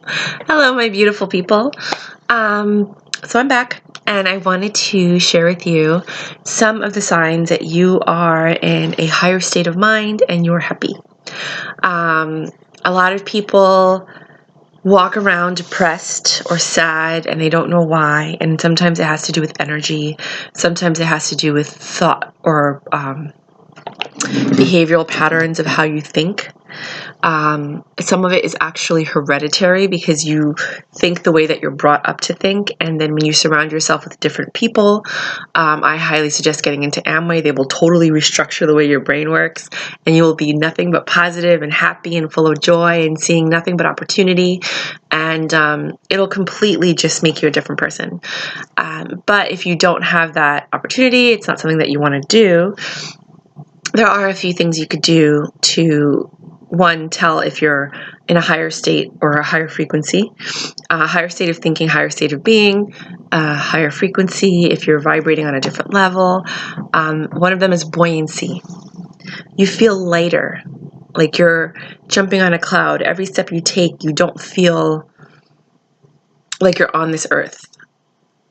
Hello, my beautiful people. So I'm back, and I wanted to share with you some of the signs that you are in a higher state of mind and you're happy. A lot of people walk around depressed or sad and they don't know why, and sometimes it has to do with energy, sometimes it has to do with thought or behavioral patterns of how you think. Some of it is actually hereditary because you think the way that you're brought up to think, and then when you surround yourself with different people, I highly suggest getting into Amway. They will totally restructure the way your brain works, and you will be nothing but positive and happy and full of joy and seeing nothing but opportunity, and it'll completely just make you a different person. But if you don't have that opportunity, it's not something that you want to do, there are a few things you could do to, one, tell if you're in a higher state or a higher frequency, a higher state of thinking, higher state of being, a higher frequency if you're vibrating on a different level. One of them is buoyancy. You feel lighter, like you're jumping on a cloud. Every step you take, you don't feel like you're on this earth.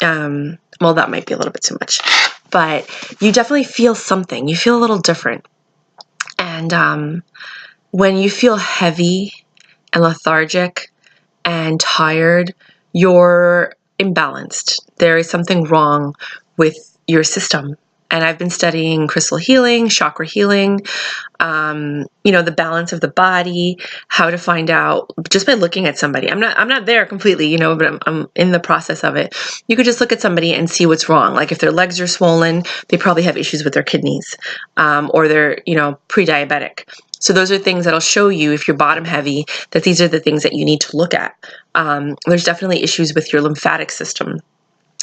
Well, that might be a little bit too much, but you definitely feel something. You feel a little different. And when you feel heavy and lethargic and tired, you're imbalanced. There is something wrong with your system. And I've been studying crystal healing, chakra healing, the balance of the body, how to find out just by looking at somebody. I'm not there completely, but I'm in the process of it. You could just look at somebody and see what's wrong. Like if their legs are swollen, they probably have issues with their kidneys, or they're, pre-diabetic. So those are things that'll show you, if you're bottom heavy, that these are the things that you need to look at. There's definitely issues with your lymphatic system.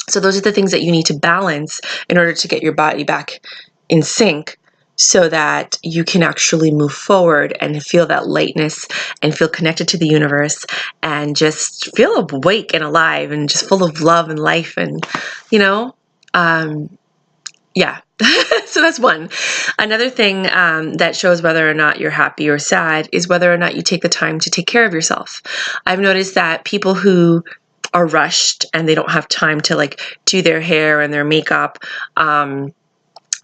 So those are the things that you need to balance in order to get your body back in sync so that you can actually move forward and feel that lightness and feel connected to the universe and just feel awake and alive and just full of love and life and, yeah. So that's one. Another thing that shows whether or not you're happy or sad is whether or not you take the time to take care of yourself. I've noticed that people who are rushed and they don't have time to do their hair and their makeup,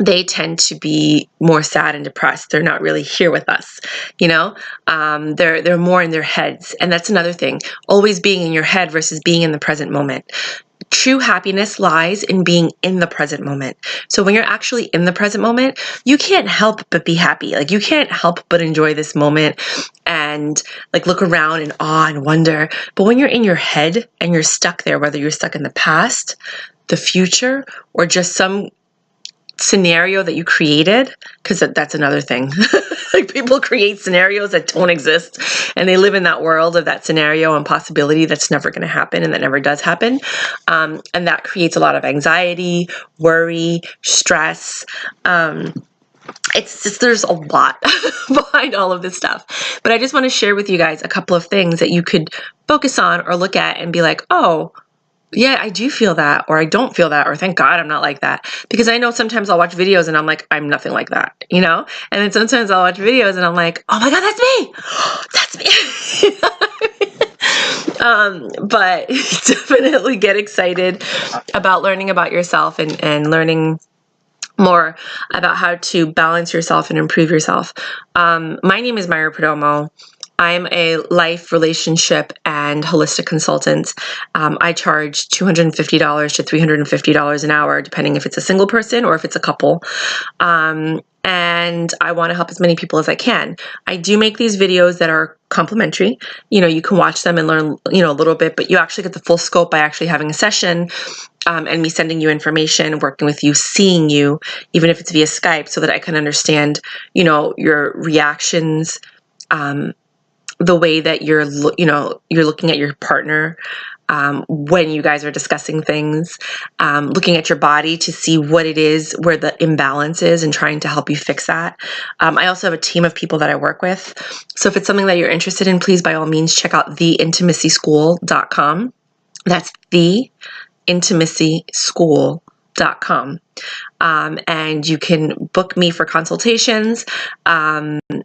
they tend to be more sad and depressed. They're not really here with us, they're more in their heads. And that's another thing, always being in your head versus being in the present moment. True happiness lies in being in the present moment. So when you're actually in the present moment, you can't help but be happy. You can't help but enjoy this moment and look around in awe and wonder. But when you're in your head and you're stuck there, whether you're stuck in the past, the future, or just some scenario that you created, because that's another thing. People create scenarios that don't exist and they live in that world of that scenario and possibility that's never going to happen and that never does happen. And that creates a lot of anxiety, worry, stress. It's just, there's a lot behind all of this stuff. But I just want to share with you guys a couple of things that you could focus on or look at and be like, oh, yeah, I do feel that, or I don't feel that, or thank God I'm not like that. Because I know sometimes I'll watch videos and I'm like, I'm nothing like that, And then sometimes I'll watch videos and I'm like, oh my God, that's me. That's me. But definitely get excited about learning about yourself and learning more about how to balance yourself and improve yourself. My name is Myra Perdomo. I'm a life, relationship, and holistic consultant. I charge $250 to $350 an hour, depending if it's a single person or if it's a couple. And I want to help as many people as I can. I do make these videos that are complimentary. You can watch them and learn, a little bit, but you actually get the full scope by actually having a session and me sending you information, working with you, seeing you, even if it's via Skype, so that I can understand, your reactions, the way that you're looking at your partner when you guys are discussing things, looking at your body to see what it is, where the imbalance is, and trying to help you fix that. I also have a team of people that I work with. So if it's something that you're interested in, please, by all means, check out theintimacyschool.com. That's theintimacyschool.com. imbalances.com. And you can book me for consultations.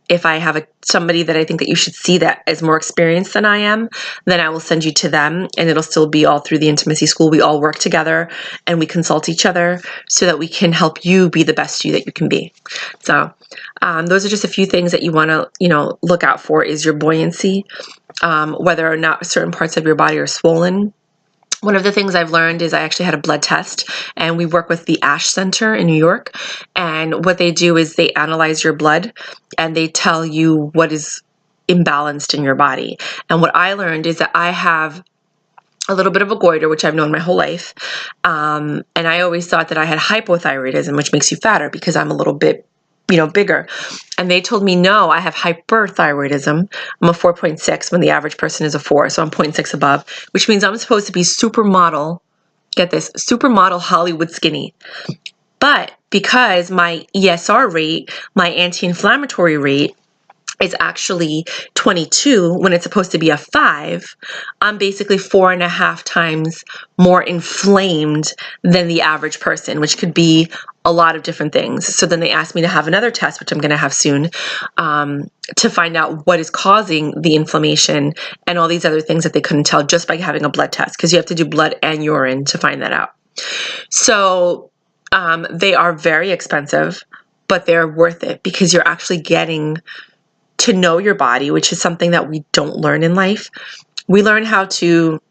If I have somebody that I think that you should see that is more experienced than I am, then I will send you to them, and it'll still be all through the Intimacy School. We all work together and we consult each other so that we can help you be the best you that you can be. So those are just a few things that you want to, look out for is your buoyancy, whether or not certain parts of your body are swollen. One of the things I've learned is I actually had a blood test, and we work with the ASH Center in New York. And what they do is they analyze your blood and they tell you what is imbalanced in your body. And what I learned is that I have a little bit of a goiter, which I've known my whole life. And I always thought that I had hypothyroidism, which makes you fatter because I'm a little bit bigger. And they told me, no, I have hyperthyroidism. I'm a 4.6 when the average person is a 4. So I'm 0.6 above, which means I'm supposed to be supermodel. Get this, supermodel Hollywood skinny. But because my ESR rate, my anti-inflammatory rate, is actually 22 when it's supposed to be a 5, I'm basically 4.5 times more inflamed than the average person, which could be a lot of different things. So then they asked me to have another test, which I'm going to have soon, to find out what is causing the inflammation and all these other things that they couldn't tell just by having a blood test, because you have to do blood and urine to find that out. So they are very expensive, but they're worth it because you're actually getting to know your body, which is something that we don't learn in life. We learn how to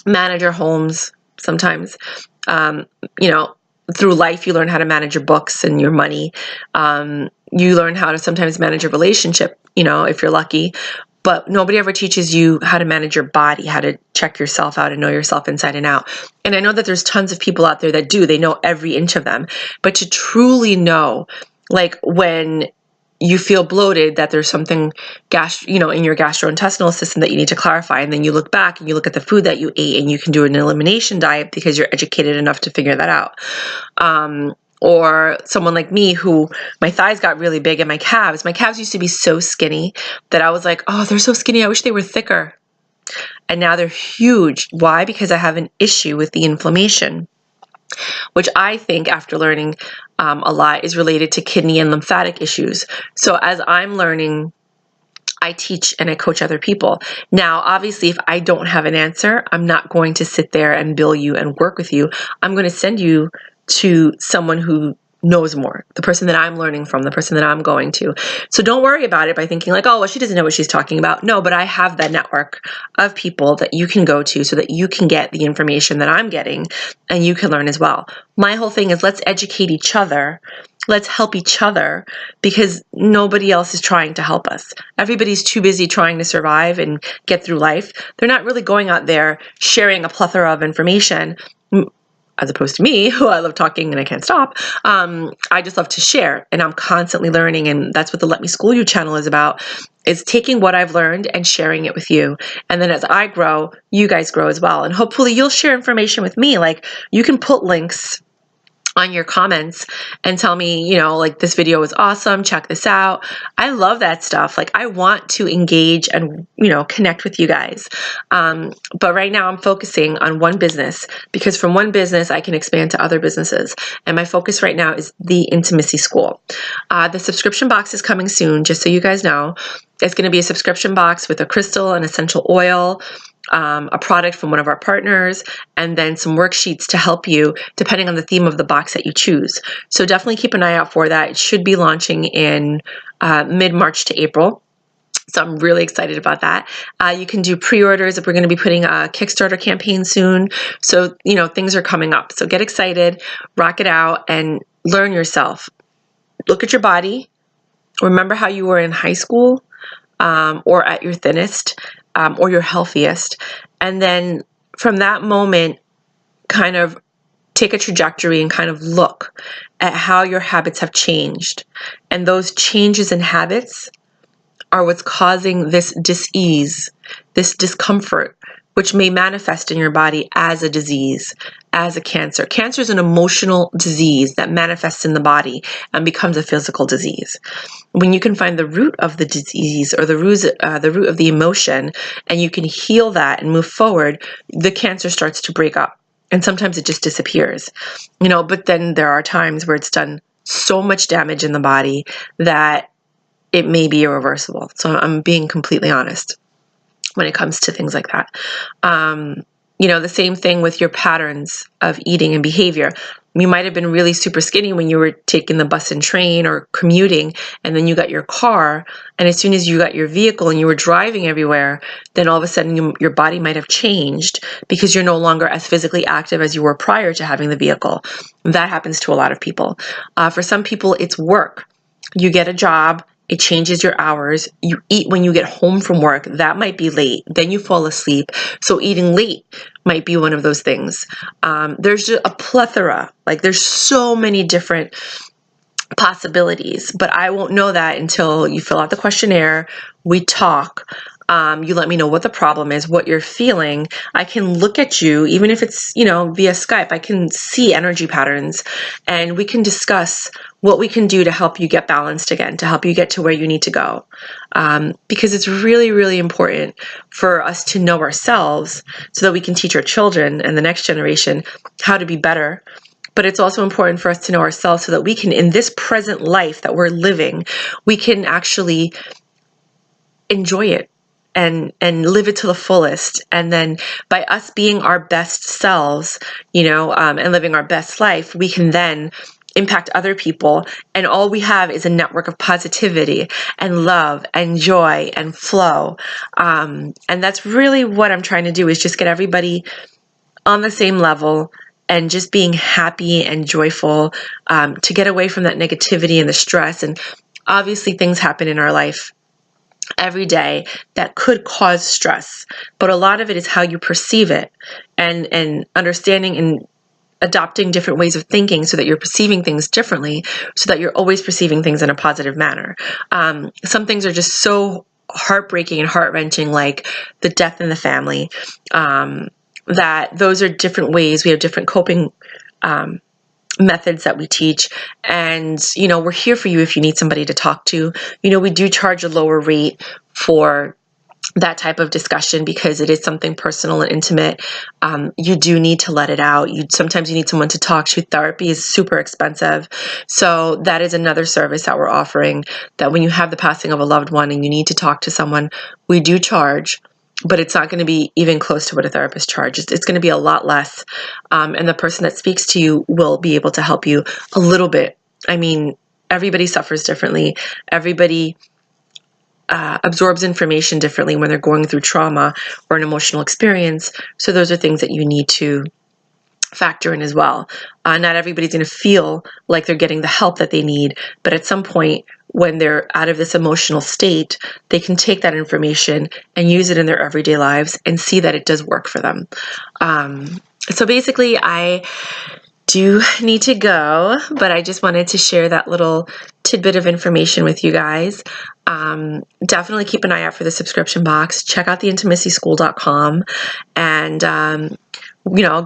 manage our homes sometimes. Through life, you learn how to manage your books and your money. You learn how to sometimes manage a relationship, if you're lucky. But nobody ever teaches you how to manage your body, how to check yourself out and know yourself inside and out. And I know that there's tons of people out there that do. They know every inch of them. But to truly know, like when you feel bloated, that there's something in your gastrointestinal system that you need to clarify. And then you look back and you look at the food that you ate and you can do an elimination diet because you're educated enough to figure that out. Or someone like me who my thighs got really big and my calves used to be so skinny that I was like, oh, they're so skinny. I wish they were thicker. And now they're huge. Why? Because I have an issue with the inflammation, which I think, after learning a lot, is related to kidney and lymphatic issues. So as I'm learning, I teach and I coach other people. Now, obviously, if I don't have an answer, I'm not going to sit there and bill you and work with you. I'm going to send you to someone who knows more, the person that I'm learning from, the person that I'm going to. So don't worry about it by thinking like, oh, well, she doesn't know what she's talking about. No, but I have that network of people that you can go to so that you can get the information that I'm getting and you can learn as well. My whole thing is let's educate each other. Let's help each other because nobody else is trying to help us. Everybody's too busy trying to survive and get through life. They're not really going out there sharing a plethora of information. As opposed to me, who I love talking and I can't stop. I just love to share, and I'm constantly learning, and that's what the Let Me School You channel is about, is taking what I've learned and sharing it with you. And then as I grow, you guys grow as well. And hopefully you'll share information with me. Like you can put links on your comments and tell me, like this video was awesome, check this out. I love that stuff. Like I want to engage and, connect with you guys. But right now I'm focusing on one business because from one business I can expand to other businesses. And my focus right now is the Intimacy School. The subscription box is coming soon, just so you guys know. It's going to be a subscription box with a crystal, an essential oil, a product from one of our partners, and then some worksheets to help you depending on the theme of the box that you choose. So definitely keep an eye out for that. It should be launching in mid-March to April. So I'm really excited about that. You can do pre-orders if we're going to be putting a Kickstarter campaign soon. So, things are coming up. So get excited, rock it out, and learn yourself. Look at your body. Remember how you were in high school or at your thinnest. Or your healthiest. And then from that moment, kind of take a trajectory and kind of look at how your habits have changed. And those changes in habits are what's causing this dis-ease, this discomfort, which may manifest in your body as a disease, as a cancer. Cancer is an emotional disease that manifests in the body and becomes a physical disease. When you can find the root of the disease or the root of the emotion, and you can heal that and move forward, the cancer starts to break up. And sometimes it just disappears, but then there are times where it's done so much damage in the body that it may be irreversible. So I'm being completely honest when it comes to things like that. The same thing with your patterns of eating and behavior. You might have been really super skinny when you were taking the bus and train or commuting, and then you got your car, and as soon as you got your vehicle and you were driving everywhere, then all of a sudden your body might have changed because you're no longer as physically active as you were prior to having the vehicle. That happens to a lot of people. For some people, it's work. You get a job, it changes your hours. You eat when you get home from work. That might be late. Then you fall asleep. So eating late might be one of those things. There's just a plethora. There's so many different possibilities, but I won't know that until you fill out the questionnaire, we talk. You let me know what the problem is, what you're feeling. I can look at you, even if it's, via Skype, I can see energy patterns, and we can discuss what we can do to help you get balanced again, to help you get to where you need to go. Because it's really, really important for us to know ourselves so that we can teach our children and the next generation how to be better. But it's also important for us to know ourselves so that we can, in this present life that we're living, we can actually enjoy it and live it to the fullest. And then by us being our best selves, and living our best life, we can then impact other people. And all we have is a network of positivity and love and joy and flow. And that's really what I'm trying to do, is just get everybody on the same level and just being happy and joyful, to get away from that negativity and the stress. And obviously things happen in our life every day that could cause stress, but a lot of it is how you perceive it, and understanding and adopting different ways of thinking so that you're perceiving things differently, so that you're always perceiving things in a positive manner. Some things are just so heartbreaking and heart-wrenching, like the death in the family, that those are different ways. We have different coping methods that we teach, and we're here for you if you need somebody to talk to. We do charge a lower rate for that type of discussion because it is something personal and intimate. You do need to let it out. Sometimes you need someone to talk to. Therapy is super expensive, so that is another service that we're offering, that when you have the passing of a loved one and you need to talk to someone, we do charge. But it's not going to be even close to what a therapist charges. It's going to be a lot less. And the person that speaks to you will be able to help you a little bit. I mean, everybody suffers differently. Everybody absorbs information differently when they're going through trauma or an emotional experience. So those are things that you need to factor in as well. Not everybody's going to feel like they're getting the help that they need, but at some point when they're out of this emotional state, they can take that information and use it in their everyday lives and see that it does work for them. So basically, I do need to go, but I just wanted to share that little tidbit of information with you guys. Definitely keep an eye out for the subscription box. Check out theintimacyschool.com and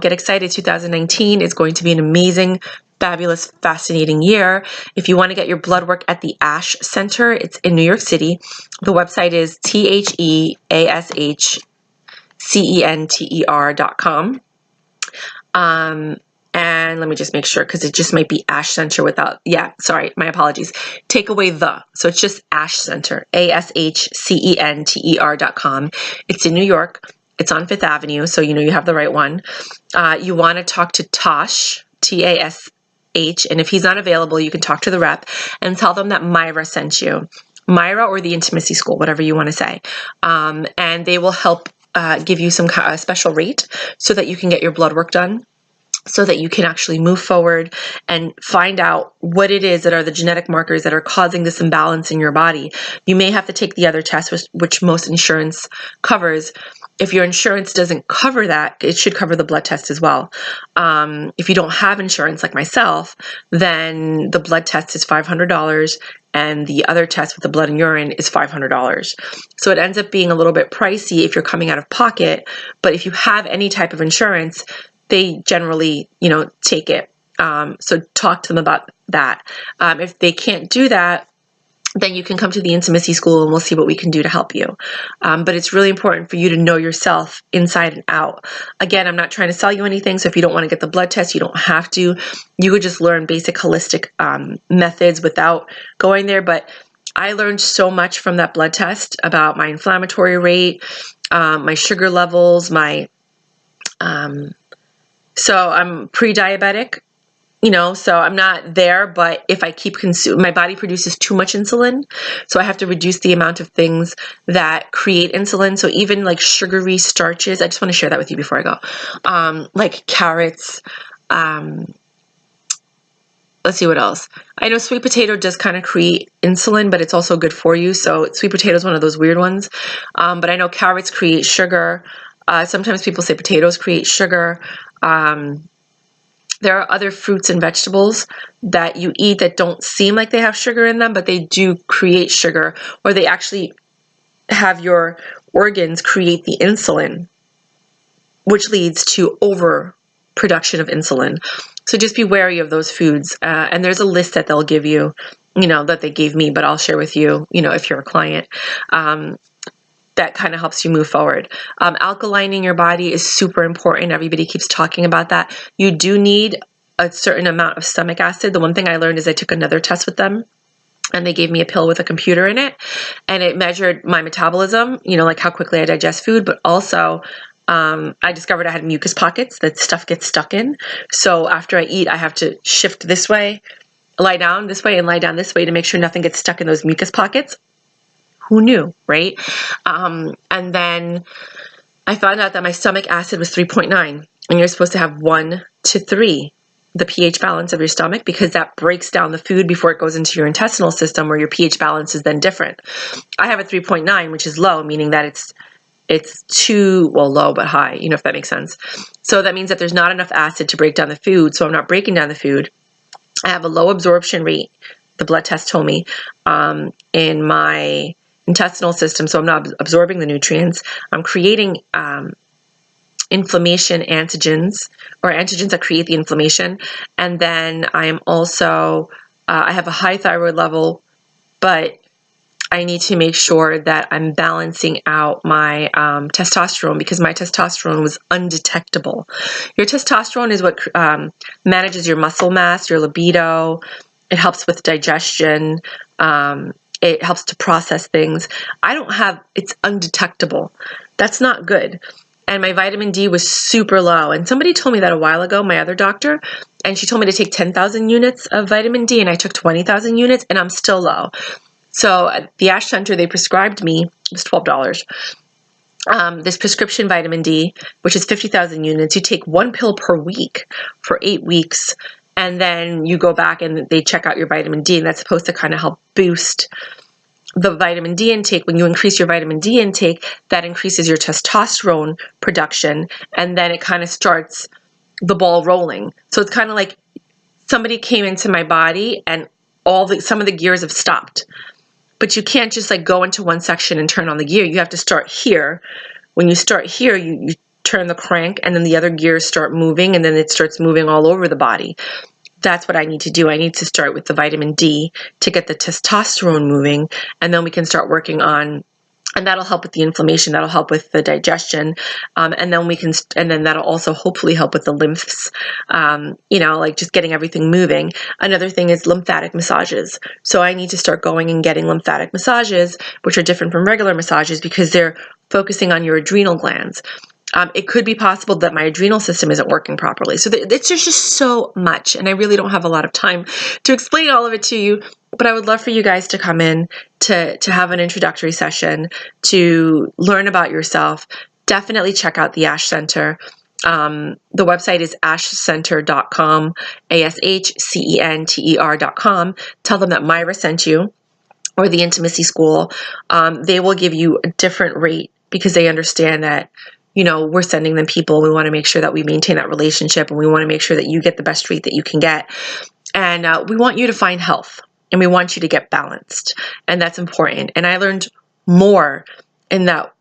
get excited. 2019 is going to be an amazing, fabulous, fascinating year. If you want to get your blood work at the ASH Center, it's in New York City. The website is TheASHCENTER.com. And let me just make sure, because it just might be ASH Center without, sorry, my apologies. Take away the. So it's just ASH Center, ASHCENTER.com. It's in New York. It's on Fifth Avenue, so you have the right one. You want to talk to Tosh, T-A-S-H, and if he's not available, you can talk to the rep and tell them that Myra sent you. Myra or the Intimacy School, whatever you want to say. And they will help give you some special rate so that you can get your blood work done, so that you can actually move forward and find out what it is that are the genetic markers that are causing this imbalance in your body. You may have to take the other test, which most insurance covers. If your insurance doesn't cover that, it should cover the blood test as well. If you don't have insurance like myself, then the blood test is $500 and the other test with the blood and urine is $500. So it ends up being a little bit pricey if you're coming out of pocket, but if you have any type of insurance, they generally, take it. So talk to them about that. If they can't do that, then you can come to the intimacy school and we'll see what we can do to help you. But it's really important for you to know yourself inside and out. Again, I'm not trying to sell you anything, so if you don't want to get the blood test, you don't have to. You could just learn basic holistic methods without going there. But I learned so much from that blood test about my inflammatory rate, my sugar levels, so I'm pre-diabetic. So I'm not there, but if I keep consuming, my body produces too much insulin. So I have to reduce the amount of things that create insulin. So even like sugary starches, I just want to share that with you before I go. Like carrots, let's see what else. I know sweet potato does kind of create insulin, but it's also good for you. So sweet potato is one of those weird ones. But I know carrots create sugar. Sometimes people say potatoes create sugar. There are other fruits and vegetables that you eat that don't seem like they have sugar in them, but they do create sugar, or they actually have your organs create the insulin, which leads to overproduction of insulin. So just be wary of those foods. And there's a list that they'll give you, that they gave me, but I'll share with you, if you're a client. That kind of helps you move forward. Alkalining your body is super important. Everybody keeps talking about that. You do need a certain amount of stomach acid. The one thing I learned is I took another test with them, and they gave me a pill with a computer in it, and it measured my metabolism, like how quickly I digest food, but also I discovered I had mucus pockets that stuff gets stuck in. So after I eat, I have to shift this way, lie down this way, and lie down this way to make sure nothing gets stuck in those mucus pockets. Who knew, right? And then I found out that my stomach acid was 3.9, and you're supposed to have 1 to 3, the pH balance of your stomach, because that breaks down the food before it goes into your intestinal system, where your pH balance is then different. I have a 3.9, which is low, meaning that it's too, low but high, if that makes sense. So that means that there's not enough acid to break down the food, so I'm not breaking down the food. I have a low absorption rate, the blood test told me, in my intestinal system, so I'm not absorbing the nutrients. I'm creating inflammation antigens, or antigens that create the inflammation. And then I am also, I have a high thyroid level, but I need to make sure that I'm balancing out my testosterone, because my testosterone was undetectable. Your testosterone is what manages your muscle mass, your libido. It helps with digestion. It helps to process things. It's undetectable. That's not good. And my vitamin D was super low. And somebody told me that a while ago, my other doctor, and she told me to take 10,000 units of vitamin D, and I took 20,000 units, and I'm still low. So at the Ash Center, they prescribed me, it was $12, this prescription vitamin D, which is 50,000 units. You take 1 pill per week for 8 weeks. And then you go back and they check out your vitamin D, and that's supposed to kind of help boost the vitamin D intake. When you increase your vitamin D intake, that increases your testosterone production, and then it kind of starts the ball rolling. So it's kind of like somebody came into my body and some of the gears have stopped. But you can't just like go into one section and turn on the gear. You have to start here. When you start here, you turn the crank, and then the other gears start moving, and then it starts moving all over the body. That's what I need to do. I need to start with the vitamin D to get the testosterone moving, and then we can start working on, and that'll help with the inflammation. That'll help with the digestion, and then that'll also hopefully help with the lymphs. Like just getting everything moving. Another thing is lymphatic massages. So I need to start going and getting lymphatic massages, which are different from regular massages because they're focusing on your adrenal glands. It could be possible that my adrenal system isn't working properly. So there's just so much, and I really don't have a lot of time to explain all of it to you, but I would love for you guys to come in to have an introductory session, to learn about yourself. Definitely check out the Ash Center. The website is ashcenter.com, ASHCENTER.com. Tell them that Myra sent you, or the Intimacy School. They will give you a different rate because they understand that we're sending them people. We want to make sure that we maintain that relationship, and we want to make sure that you get the best treat that you can get. And we want you to find health, and we want you to get balanced. And that's important. And I learned more in that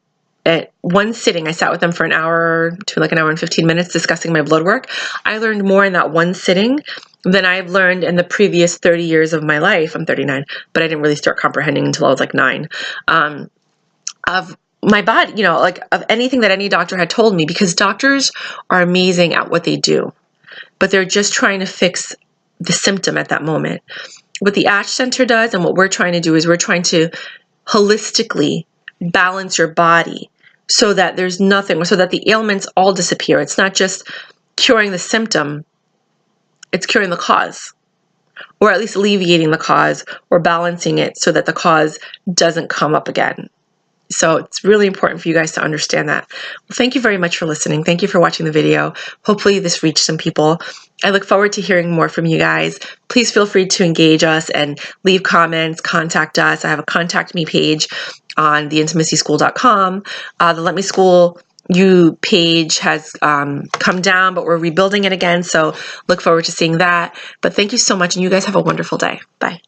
at one sitting, I sat with them for an hour to like an hour and 15 minutes discussing my blood work. I learned more in that one sitting than I've learned in the previous 30 years of my life. I'm 39, but I didn't really start comprehending until I was like 9. Of my body, you know, like of anything that any doctor had told me, because doctors are amazing at what they do, but they're just trying to fix the symptom at that moment. What the Ash Center does and what we're trying to do is we're trying to holistically balance your body so that there's nothing, so that the ailments all disappear. It's not just curing the symptom, it's curing the cause, or at least alleviating the cause or balancing it so that the cause doesn't come up again. So it's really important for you guys to understand that. Well, thank you very much for listening. Thank you for watching the video. Hopefully this reached some people. I look forward to hearing more from you guys. Please feel free to engage us and leave comments, contact us. I have a contact me page on theintimacyschool.com. The Let Me School You page has come down, but we're rebuilding it again. So look forward to seeing that. But thank you so much, and you guys have a wonderful day. Bye.